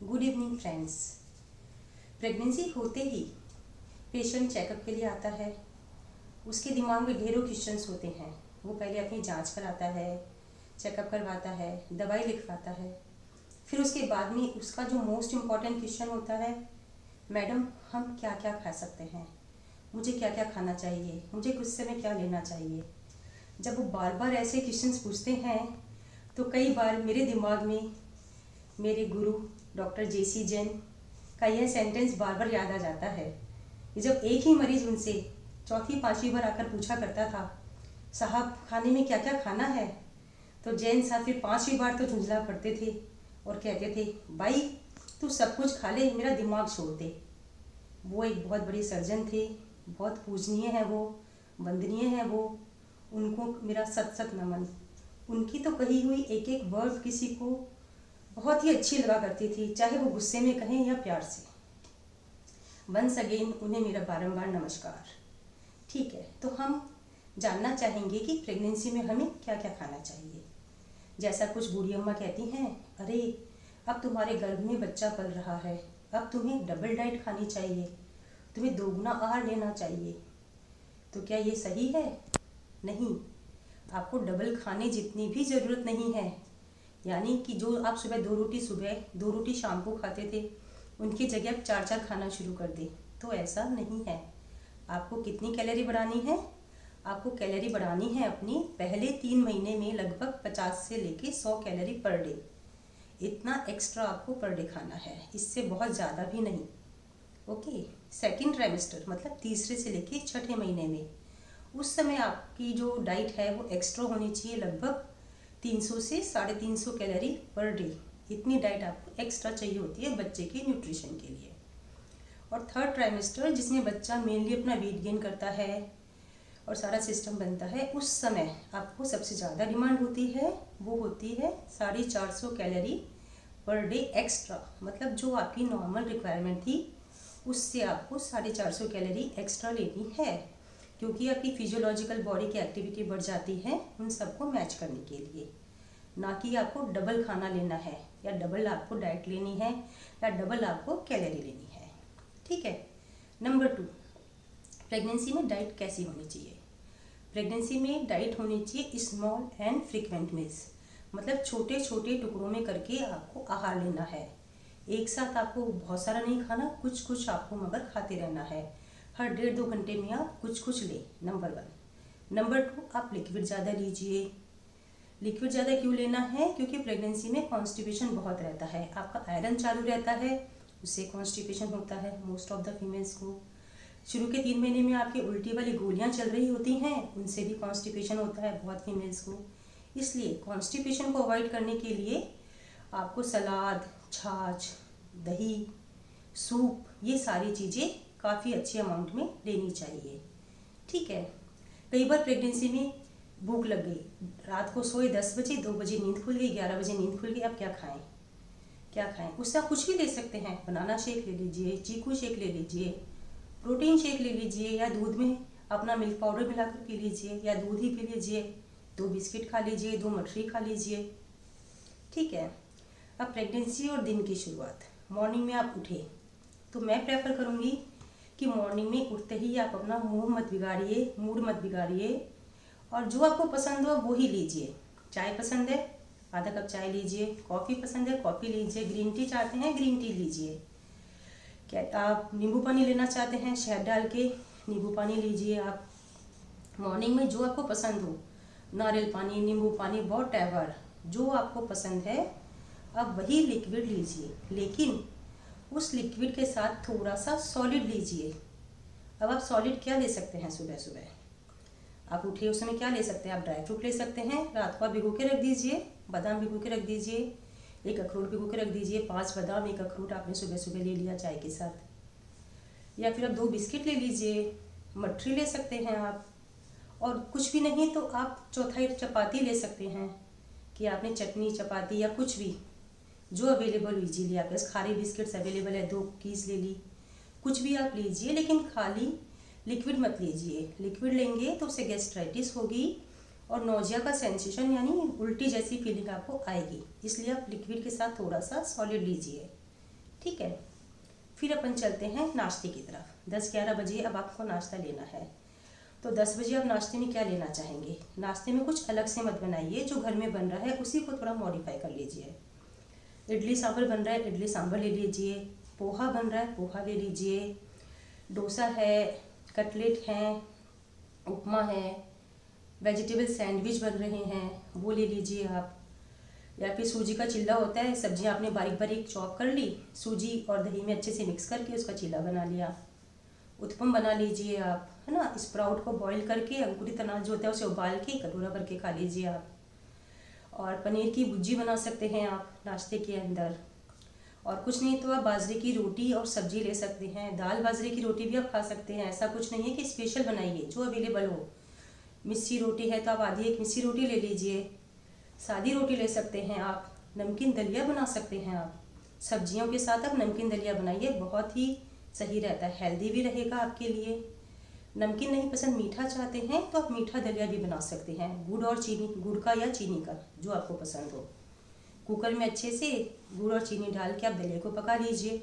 Good evening friends. Pregnancy होते ही patient checkup के लिए आता है। उसके दिमाग में ढेरों क्वेश्चंस होते हैं। वो पहले अपनी जांच कराता है, चेकअप करवाता है, दवाई लिखवाता है। फिर उसके बाद में उसका जो मोस्ट इम्पॉर्टेंट क्वेश्चन होता है, मैडम हम क्या क्या खा सकते हैं, मुझे क्या क्या खाना चाहिए, मुझे गुस्से में क्या लेना चाहिए। जब वो बार बार ऐसे क्वेश्चंस पूछते हैं तो कई बार मेरे दिमाग में मेरे गुरु डॉक्टर जेसी जैन का यह सेंटेंस बार बार याद आ जाता है। जब एक ही मरीज उनसे चौथी पांचवी बार आकर पूछा करता था, साहब खाने में क्या क्या खाना है, तो जैन साहब फिर पांचवी बार तो झुंझला पड़ते थे और कहते थे, भाई तू सब कुछ खा ले, मेरा दिमाग छोड़ दे। वो एक बहुत बड़े सर्जन थे, बहुत पूजनीय है वो, वंदनीय है वो, उनको मेरा सत सत नमन। उनकी तो कही हुई एक एक वर्ड किसी को बहुत ही अच्छी लगा करती थी, चाहे वो गुस्से में कहें या प्यार से। वंस अगेन उन्हें मेरा बारंबार नमस्कार। ठीक है, तो हम जानना चाहेंगे कि प्रेगनेंसी में हमें क्या क्या खाना चाहिए। जैसा कुछ बूढ़ी अम्मा कहती हैं, अरे अब तुम्हारे गर्भ में बच्चा पल रहा है, अब तुम्हें डबल डाइट खानी चाहिए, तुम्हें दोगुना आहार लेना चाहिए। तो क्या ये सही है? नहीं, आपको डबल खाने जितनी भी ज़रूरत नहीं है। यानी कि जो आप सुबह 2 रोटी सुबह 2 रोटी शाम को खाते थे, उनकी जगह आप 4-4 खाना शुरू कर दें, तो ऐसा नहीं है। आपको कितनी कैलोरी बढ़ानी है? आपको कैलोरी बढ़ानी है अपनी पहले 3 महीने में लगभग 50 से लेके 100 कैलोरी पर डे। इतना एक्स्ट्रा आपको पर डे खाना है, इससे बहुत ज़्यादा भी नहीं। ओके, सेकेंड ट्राइमेस्टर मतलब तीसरे से लेके छठे महीने में, उस समय आपकी जो डाइट है वो एक्स्ट्रा होनी चाहिए, लगभग 300 से 350 कैलोरी पर डे। इतनी डाइट आपको एक्स्ट्रा चाहिए होती है बच्चे के न्यूट्रिशन के लिए। और थर्ड ट्राइमेस्टर जिसमें बच्चा मेनली अपना वेट गेन करता है और सारा सिस्टम बनता है, उस समय आपको सबसे ज़्यादा डिमांड होती है, वो होती है 450 कैलोरी पर डे एक्स्ट्रा। मतलब जो आपकी नॉर्मल रिक्वायरमेंट थी उससे आपको 450 कैलोरी एक्स्ट्रा लेनी है, क्योंकि आपकी फिजियोलॉजिकल बॉडी की एक्टिविटी बढ़ जाती है उन सबको मैच करने के लिए। ना कि आपको डबल खाना लेना है या डबल आपको डाइट लेनी है या डबल आपको कैलोरी लेनी है। ठीक है। नंबर 2, प्रेगनेंसी में डाइट कैसी होनी चाहिए? प्रेगनेंसी में डाइट होनी चाहिए स्मॉल एंड फ्रीक्वेंट मील्स, मतलब छोटे छोटे टुकड़ों में करके आपको आहार लेना है। एक साथ आपको बहुत सारा नहीं खाना, कुछ कुछ आपको मगर खाते रहना है। हर 1.5-2 घंटे में आप कुछ कुछ ले, नंबर 1। नंबर 2, आप लिक्विड ज़्यादा लीजिए। लिक्विड ज़्यादा क्यों लेना है? क्योंकि प्रेगनेंसी में कॉन्स्टिपेशन बहुत रहता है, आपका आयरन चालू रहता है, उससे कॉन्स्टिपेशन होता है मोस्ट ऑफ द फीमेल्स को। शुरू के 3 महीने में आपकी उल्टी वाली गोलियां चल रही होती हैं, उनसे भी कॉन्स्टिपेशन होता है बहुत फीमेल्स को। इसलिए कॉन्स्टिपेशन को अवॉइड करने के लिए आपको सलाद, छाछ, दही, सूप, ये सारी चीज़ें काफ़ी अच्छी अमाउंट में लेनी चाहिए। ठीक है। कई बार प्रेगनेंसी में भूख लग गई, रात को सोए 10 बजे, 2 बजे नींद खुल गई, 11 बजे नींद खुल गई, अब क्या खाएं? क्या खाएं? उससे आप कुछ भी ले सकते हैं। बनाना शेक ले लीजिए, चीकू शेक ले लीजिए, प्रोटीन शेक ले लीजिए, या दूध में अपना मिल्क पाउडर मिलाकर पी लीजिए, या दूध ही पी लीजिए, 2 बिस्किट खा लीजिए, 2 मठरी खा लीजिए। ठीक है। अब प्रेगनेंसी और दिन की शुरुआत, मॉर्निंग में आप उठे तो मैं प्रेफर करूँगी कि मॉर्निंग में उठते ही आप अपना मुंह मत बिगाड़िए, मूड मत बिगाड़िए, और जो आपको पसंद हो वो ही लीजिए। चाय पसंद है, आधा कप चाय लीजिए, कॉफ़ी पसंद है, कॉफ़ी लीजिए, ग्रीन टी चाहते हैं, ग्रीन टी लीजिए। क्या आप नींबू पानी लेना चाहते हैं, शहद डाल के नींबू पानी लीजिए। आप मॉर्निंग में जो आपको पसंद हो, नारियल पानी, नींबू पानी, वॉटएवर जो आपको पसंद है, आप वही लिक्विड लीजिए। लेकिन उस लिक्विड के साथ थोड़ा सा सॉलिड लीजिए। अब आप सॉलिड क्या ले सकते हैं? सुबह सुबह आप उठे उस समय क्या ले सकते हैं? आप ड्राई फ्रूट ले सकते हैं, रात को आप भिगो के रख दीजिए, बादाम भिगो के रख दीजिए, 1 अखरोट भिगो के रख दीजिए, 5 बादाम 1 अखरोट आपने सुबह सुबह ले लिया चाय के साथ। या फिर आप 2 बिस्किट ले लीजिए, मठरी ले सकते हैं आप, और कुछ भी नहीं तो आप चौथाई चपाती ले सकते हैं, कि आपने चटनी चपाती या कुछ भी जो अवेलेबल इजीली आपके पास, खारी बिस्किट्स अवेलेबल है, 2 कुकीज़ ले ली, कुछ भी आप लीजिए, लेकिन खाली लिक्विड मत लीजिए। लिक्विड लेंगे तो उससे गैस्ट्राइटिस होगी और नोजिया का सेंसेशन यानी उल्टी जैसी फीलिंग आपको आएगी, इसलिए आप लिक्विड के साथ थोड़ा सा सॉलिड लीजिए। ठीक है। फिर अपन चलते हैं नाश्ते की तरफ। 10-11 बजे अब आपको नाश्ता लेना है। तो 10 बजे आप नाश्ते में क्या लेना चाहेंगे? नाश्ते में कुछ अलग से मत बनाइए, जो घर में बन रहा है उसी को थोड़ा मॉडिफाई कर लीजिए। इडली सांभर बन रहा है, इडली सांभर ले लीजिए। पोहा बन रहा है, पोहा ले लीजिए। डोसा है, कटलेट हैं, उपमा है, वेजिटेबल सैंडविच बन रहे हैं, वो ले लीजिए आप। या फिर सूजी का चिल्ला होता है, सब्जियां आपने बारीक बारीक चॉप कर ली, सूजी और दही में अच्छे से मिक्स करके उसका चिल्ला बना लिया। उत्पम बना लीजिए आप, है ना। स्प्राउट को बॉईल करके अंकुरित अनाज जो होता है उसे उबाल के कटोरा भर के खा लीजिए आप। और पनीर की भुर्जी बना सकते हैं आप नाश्ते के अंदर। और कुछ नहीं तो आप बाजरे की रोटी और सब्जी ले सकते हैं। दाल बाजरे की रोटी भी आप खा सकते हैं, ऐसा कुछ नहीं है कि स्पेशल बनाइए, जो अवेलेबल हो। मिस्सी रोटी है तो आप आधी एक मिस्सी रोटी ले लीजिए। सादी रोटी ले सकते हैं आप। नमकीन दलिया बना सकते हैं आप। सब्जियों के साथ आप नमकीन दलिया बनाइए, बहुत ही सही रहता है, हेल्दी भी रहेगा आपके लिए। नमकीन नहीं पसंद, मीठा चाहते हैं तो आप मीठा दलिया भी बना सकते हैं, गुड़ और चीनी, गुड़ का या चीनी का, जो आपको पसंद हो। कुकर में अच्छे से गुड़ और चीनी डाल के आप दलिया को पका लीजिए,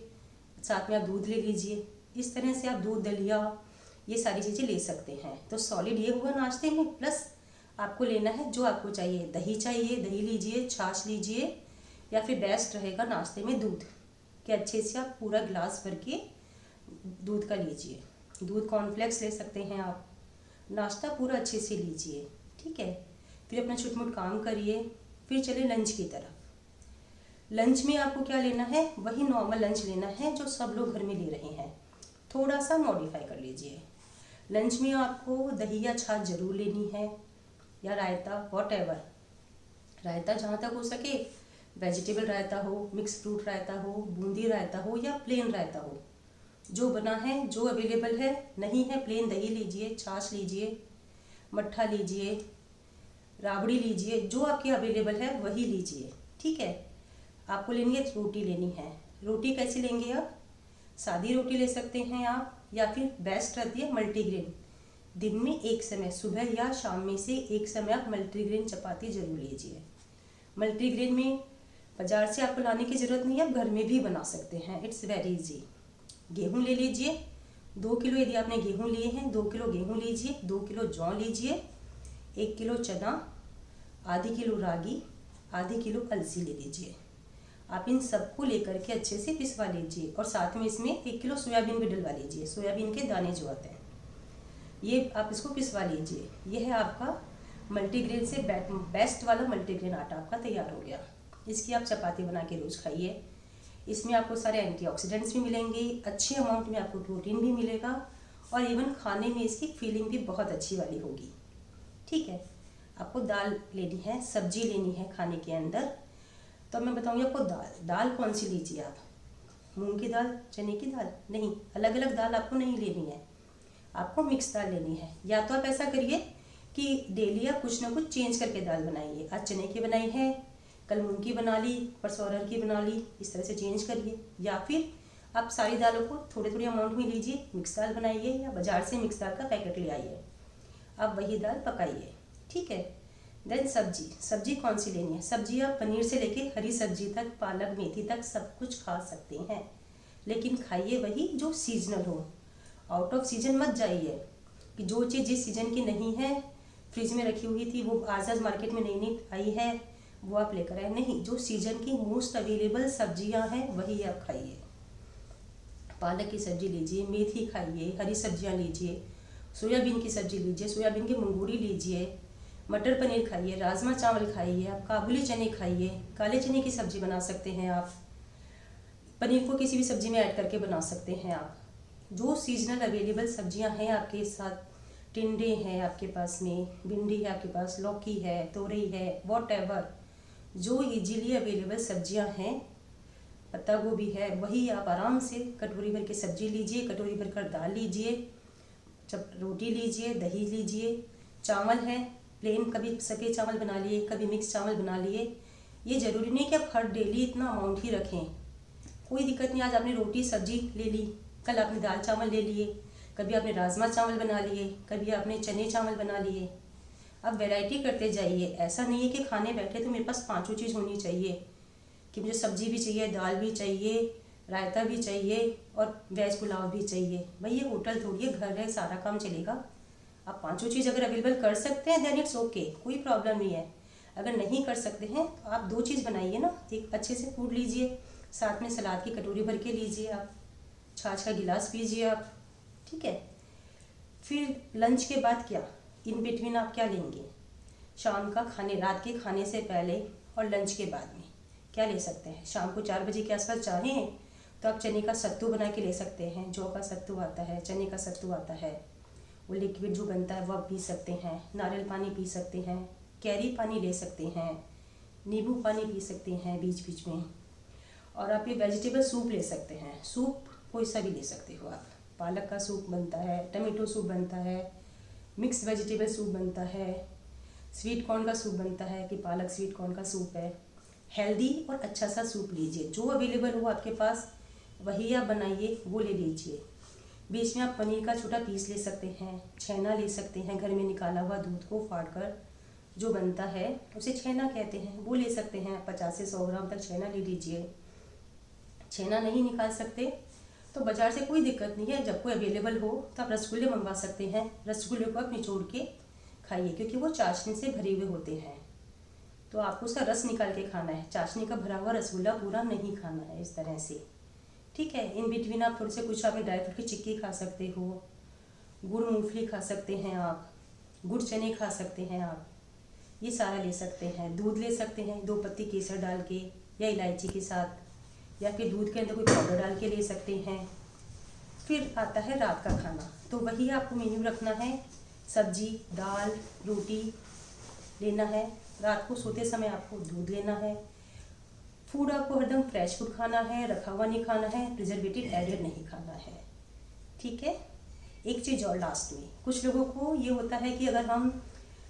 साथ में आप दूध ले लीजिए। इस तरह से आप दूध, दलिया, ये सारी चीज़ें ले सकते हैं। तो सॉलिड ये हुआ नाश्ते में, प्लस आपको लेना है जो आपको चाहिए। दही चाहिए, दही लीजिए, छाछ लीजिए, या फिर बेस्ट रहेगा नाश्ते में दूध के अच्छे से आप पूरा गिलास भर के दूध का लीजिए। दूध कॉर्नफ्लेक्स ले सकते हैं आप। नाश्ता पूरा अच्छे से लीजिए, ठीक है। फिर अपना छुटमुट काम करिए। फिर चले लंच की तरफ। लंच में आपको क्या लेना है? वही नॉर्मल लंच लेना है जो सब लोग घर में ले रहे हैं, थोड़ा सा मॉडिफाई कर लीजिए। लंच में आपको दही या छाछ जरूर लेनी है, या रायता, वॉटएवर। रायता जहाँ तक हो सके वेजिटेबल रायता हो, मिक्स फ्रूट रायता हो, बूंदी रायता हो, या प्लेन रायता हो, जो बना है, जो अवेलेबल है। नहीं है प्लेन, दही लीजिए, छाछ लीजिए, मट्ठा लीजिए, राबड़ी लीजिए, जो आपके अवेलेबल है वही लीजिए, ठीक है। आपको लेनी है रोटी लेनी है। रोटी कैसे लेंगे आप? सादी रोटी ले सकते हैं आप, या फिर बेस्ट रहती है मल्टीग्रेन। दिन में एक समय, सुबह या शाम में से एक समय आप मल्टीग्रेन चपाती जरूर लीजिए। मल्टीग्रेन में बाजार से आपको लाने की ज़रूरत नहीं है, आप घर में भी बना सकते हैं, इट्स वेरी इजी। गेहूँ ले लीजिए, 2 किलो यदि आपने गेहूँ लिए हैं, 2 किलो गेहूँ लीजिए, 2 किलो जौ लीजिए, 1 किलो चना, आधी किलो रागी, आधी किलो अलसी ले लीजिए। आप इन सबको लेकर के अच्छे से पिसवा लीजिए, और साथ में इसमें 1 किलो सोयाबीन भी डलवा लीजिए। सोयाबीन के दाने जो आते हैं, ये आप इसको पिसवा लीजिए। यह है आपका मल्टीग्रेन से बेस्ट वाला मल्टीग्रेन आटा आपका तैयार हो गया। इसकी आप चपाती बना के रोज़ खाइए। इसमें आपको सारे एंटीऑक्सीडेंट्स भी मिलेंगे, अच्छे अमाउंट में आपको प्रोटीन भी मिलेगा, और इवन खाने में इसकी फीलिंग भी बहुत अच्छी वाली होगी, ठीक है। आपको दाल लेनी है, सब्जी लेनी है खाने के अंदर। तो मैं बताऊंगी आपको दाल कौन सी लीजिए आप। मूंग की दाल, चने की दाल नहीं, अलग अलग दाल आपको नहीं लेनी है, आपको मिक्स दाल लेनी है। या तो आप ऐसा करिए कि डेली आप कुछ ना कुछ चेंज करके दाल बनाइए। आज चने की बनाई है, कल मूंग की बना ली, परसों अरहर की बना ली, इस तरह से चेंज करिए। या फिर आप सारी दालों को थोड़े थोड़े अमाउंट में लीजिए, मिक्स दाल बनाइए, या बाजार से मिक्स दाल का पैकेट ले आइए, आप वही दाल पकाइए, ठीक है। देन सब्जी कौन सी लेनी है? सब्जी आप पनीर से लेके हरी सब्जी तक, पालक, मेथी तक सब कुछ खा सकते हैं, लेकिन खाइए वही जो सीजनल हो। आउट ऑफ सीजन मत जाइए कि जो चीज़ जिस सीजन की नहीं है, फ्रिज में रखी हुई थी, वो आज मार्केट में नई नई आई है, वो आप लेकर आए। नहीं, जो सीजन की मोस्ट अवेलेबल सब्जियां हैं वही आप खाइए। पालक की सब्जी लीजिए, मेथी खाइए, हरी सब्जियां लीजिए, सोयाबीन की सब्जी लीजिए, सोयाबीन की मंगूरी लीजिए, मटर पनीर खाइए, राजमा चावल खाइए, आप काबुली चने खाइए, काले चने की सब्जी बना सकते हैं आप, पनीर को किसी भी सब्जी में ऐड करके बना सकते हैं आप। जो सीजनल अवेलेबल सब्जियां हैं आपके साथ, टिंडे हैं आपके पास में, भिंडी है आपके पास, लौकी है, तोरई है, वॉटएवर, जो इजीली अवेलेबल सब्जियां हैं, पत्ता गोभी है, वही आप आराम से कटोरी भर के सब्जी लीजिए, कटोरी भर कर दाल लीजिए, रोटी लीजिए, दही लीजिए, चावल है प्लेन, कभी सफ़ेद चावल बना लिए, कभी मिक्स चावल बना लिए। ये ज़रूरी नहीं कि आप हर डेली इतना अमाउंट ही रखें, कोई दिक्कत नहीं। आज आपने रोटी सब्जी ले ली, कल आपने दाल चावल ले लिए, कभी आपने राजमा चावल बना लिए, कभी आपने चने चावल बना लिए। अब वैरायटी करते जाइए। ऐसा नहीं है कि खाने बैठे तो मेरे पास 5 चीज़ होनी चाहिए, कि मुझे सब्जी भी चाहिए, दाल भी चाहिए, रायता भी चाहिए और वेज पुलाव भी चाहिए। भाई ये होटल थोड़ी है, घर है, सारा काम चलेगा। आप पांचों चीज़ अगर अवेलेबल कर सकते हैं देन इट्स ओके, कोई प्रॉब्लम नहीं है। अगर नहीं कर सकते हैं तो आप दो चीज़ बनाइए ना, एक अच्छे से फूड लीजिए, साथ में सलाद की कटोरी भर के लीजिए, आप छाछ का गिलास पीजिए आप, ठीक है। फिर लंच के बाद क्या, इन बिटवीन आप क्या लेंगे, शाम का खाने, रात के खाने से पहले और लंच के बाद में क्या ले सकते हैं। शाम को 4 बजे के आसपास चाहें तो आप चने का सत्तू बना के ले सकते हैं। जौ का सत्तू आता है, चने का सत्तू आता है, वो लिक्विड जो बनता है वो आप पी सकते हैं। नारियल पानी पी सकते हैं, कैरी पानी ले सकते हैं, नींबू पानी पी सकते हैं बीच बीच में। और आप ये वेजिटेबल सूप ले सकते हैं, सूप कोई सा भी ले सकते हो आप। पालक का सूप बनता है, टमाटो सूप बनता है, मिक्स वेजिटेबल सूप बनता है, स्वीट कॉर्न का सूप बनता है कि पालक स्वीट कॉर्न का सूप है। हेल्दी और अच्छा सा सूप लीजिए, जो अवेलेबल हो आपके पास वही आप बनाइए, वो ले लीजिए। बीच में आप पनीर का छोटा पीस ले सकते हैं, छेना ले सकते हैं, घर में निकाला हुआ दूध को फाड़ कर जो बनता है उसे छेना कहते हैं, वो ले सकते हैं। 50 से 100 ग्राम तक छेना ले लीजिए। छेना नहीं निकाल सकते तो बाजार से कोई दिक्कत नहीं है, जब कोई अवेलेबल हो तो आप रसगुल्ले मंगवा सकते हैं। रसगुल्ले को आप निचोड़ के खाइए, क्योंकि वो चाशनी से भरे हुए होते हैं, तो आपको उसका रस निकाल के खाना है। चाशनी का भरा हुआ रसगुल्ला पूरा नहीं खाना है, इस तरह से, ठीक है। इन बिटवीन आप थोड़े से कुछ आपने ड्राई फ्रूट की चिक्की खा सकते हो, गुड़ मूंगफली खा सकते हैं आप, गुड़ चने खा सकते हैं आप, ये सारा ले सकते हैं। दूध ले सकते हैं 2 पत्ती केसर डाल के या इलायची के साथ, या फिर दूध के अंदर कोई पाउडर डाल के ले सकते हैं। फिर आता है रात का खाना, तो वही आपको मेन्यू रखना है। सब्जी, दाल, रोटी लेना है। रात को सोते समय आपको दूध लेना है। फूड आपको हरदम फ्रेश फूड खाना है, रखा हुआ नहीं खाना है, प्रिजर्वेटिव एडेड नहीं खाना है, ठीक है। एक चीज़ और लास्ट में, कुछ लोगों को ये होता है कि अगर हम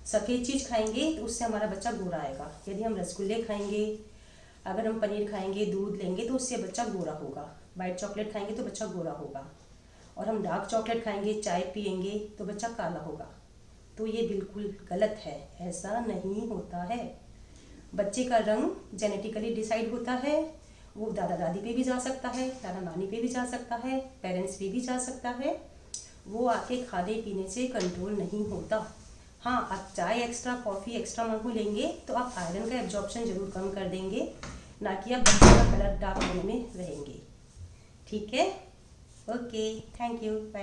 सफ़ेद चीज़ खाएंगे तो उससे हमारा बच्चा गोरा आएगा। यदि हम रसगुल्ले खाएंगे, अगर हम पनीर खाएंगे, दूध लेंगे तो उससे बच्चा गोरा होगा। वाइट चॉकलेट खाएंगे तो बच्चा गोरा होगा, और हम डार्क चॉकलेट खाएंगे, चाय पियेंगे तो बच्चा काला होगा। तो ये बिल्कुल गलत है, ऐसा नहीं होता है। बच्चे का रंग जेनेटिकली डिसाइड होता है, वो दादा दादी पे भी जा सकता है, नाना नानी पे भी जा सकता है, पेरेंट्स पे भी जा सकता है। वो आपके खाने पीने से कंट्रोल नहीं होता। हाँ, आप चाय एक्स्ट्रा, कॉफ़ी एक्स्ट्रा मंगू लेंगे तो आप आयरन का एब्जॉर्प्शन जरूर कम कर देंगे, ना कि आप बच्चे का कलर डार्क होने में रहेंगे, ठीक है। Okay, thank you, bye.